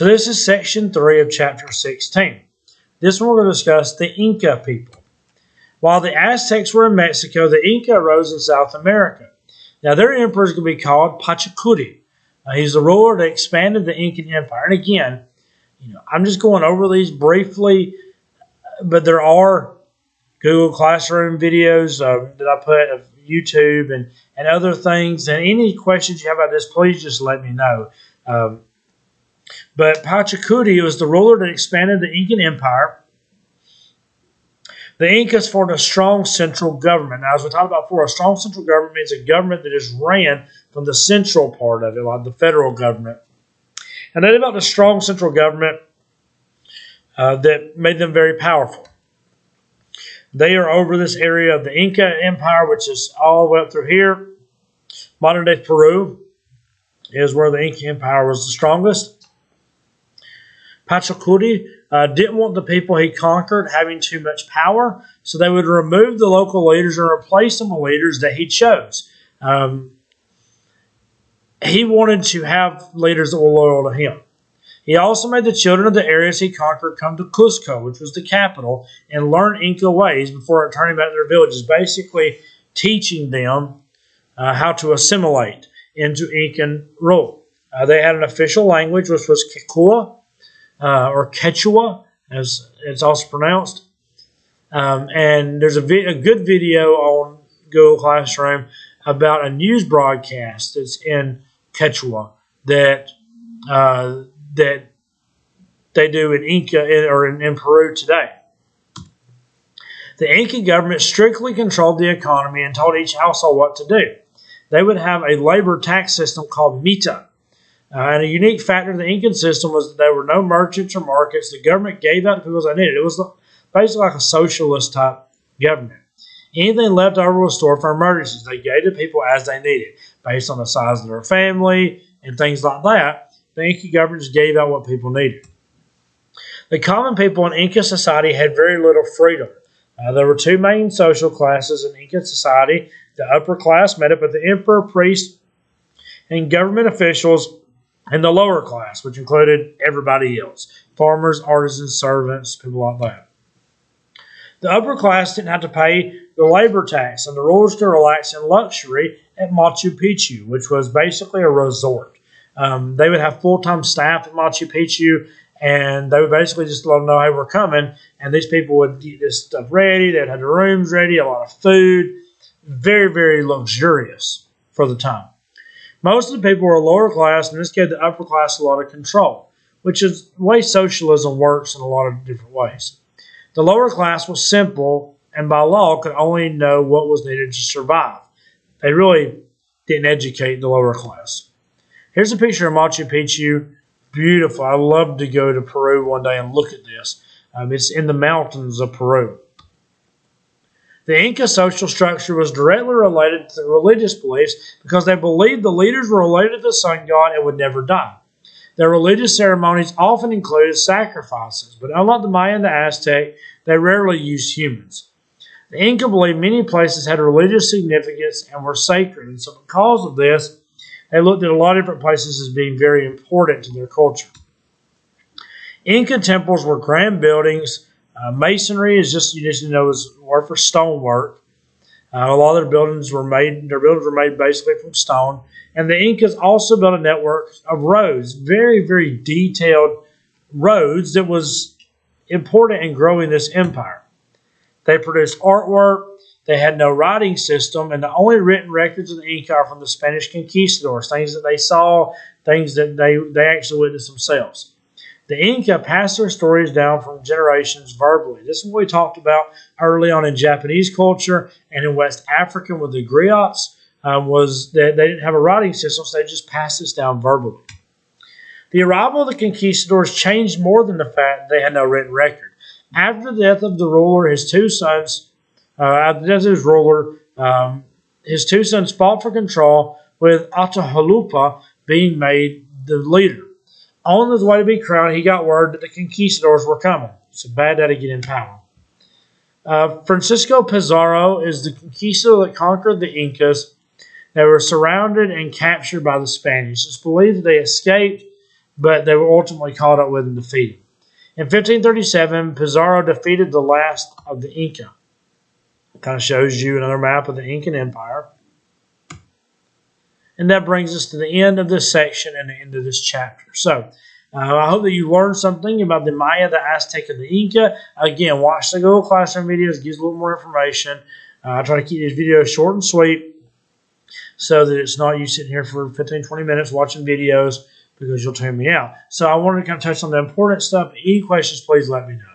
So this is section 3 of chapter 16. This one we're going to discuss the Inca people. While the Aztecs were in Mexico, the Inca arose in South America. Now their emperor is going to be called Pachacuti. He's the ruler that expanded the Incan Empire. And again, I'm just going over these briefly, but there are Google Classroom videos that I put of YouTube and other things. And any questions you have about this, please just let me know. But Pachacuti was the ruler that expanded the Incan Empire. The Incas formed a strong central government. Now, as we talked about before, a strong central government means a government that is ran from the central part of it, like the federal government. And they developed a strong central government that made them very powerful. They are over this area of the Inca Empire, which is all the way up through here. Modern-day Peru is where the Inca Empire was the strongest. Pachacuti didn't want the people he conquered having too much power, so they would remove the local leaders and replace them with leaders that he chose. He wanted to have leaders that were loyal to him. He also made the children of the areas he conquered come to Cusco, which was the capital, and learn Inca ways before returning back to their villages, basically teaching them how to assimilate into Incan rule. They had an official language, which was Quechua, or Quechua, as it's also pronounced. And there's a good video on Google Classroom about a news broadcast that's in Quechua that they do in Inca or in Peru today. The Inca government strictly controlled the economy and told each household what to do. They would have a labor tax system called mita. And a unique factor of the Incan system was that there were no merchants or markets. The government gave out to people as they needed. It was basically like a socialist type government. Anything left over was stored for emergencies. They gave to people as they needed, based on the size of their family and things like that. The Inca government just gave out what people needed. The common people in Inca society had very little freedom. There were two main social classes in Inca society. The upper class made up of the emperor, priest, and government officials, and the lower class, which included everybody else. Farmers, artisans, servants, people like that. The upper class didn't have to pay the labor tax, and the rulers could relax in luxury at Machu Picchu, which was basically a resort. They would have full-time staff at Machu Picchu, and they would basically just let them know, hey, we're coming, and these people would get this stuff ready. They'd have the rooms ready, a lot of food. Very, very luxurious for the time. Most of the people were lower class, and this gave the upper class a lot of control, which is the way socialism works in a lot of different ways. The lower class was simple, and by law could only know what was needed to survive. They really didn't educate the lower class. Here's a picture of Machu Picchu. Beautiful. I'd love to go to Peru one day and look at this. It's in the mountains of Peru. The Inca social structure was directly related to religious beliefs because they believed the leaders were related to the sun god and would never die. Their religious ceremonies often included sacrifices, but unlike the Maya and the Aztec, they rarely used humans. The Inca believed many places had religious significance and were sacred, and so because of this, they looked at a lot of different places as being very important to their culture. Inca temples were grand buildings. Masonry is just is word for stonework. A lot of their buildings were made basically from stone. And the Incas also built a network of roads, very, very detailed roads that was important in growing this empire. They produced artwork. They had no writing system, and the only written records of the Inca are from the Spanish conquistadors, things that they saw, things that they actually witnessed themselves. The Inca passed their stories down from generations verbally. This is what we talked about early on in Japanese culture and in West Africa with the griots, was that they didn't have a writing system, so they just passed this down verbally. The arrival of the conquistadors changed more than the fact that they had no written record. After the death of the ruler, his two sons fought for control, with Atahualpa being made the leader. On his way to be crowned, he got word that the conquistadors were coming. It's a bad day to get in power. Francisco Pizarro is the conquistador that conquered the Incas. They were surrounded and captured by the Spanish. It's believed that they escaped but they were ultimately caught up with and defeated. In 1537, Pizarro defeated the last of the Inca. Kind of shows you another map of the Incan Empire. And that brings us to the end of this section and the end of this chapter. So, I hope that you learned something about the Maya, the Aztec, and the Inca. Again, watch the Google Classroom videos. Gives a little more information. I try to keep these videos short and sweet so that it's not you sitting here for 15, 20 minutes watching videos because you'll tune me out. So I wanted to kind of touch on the important stuff. Any questions, please let me know.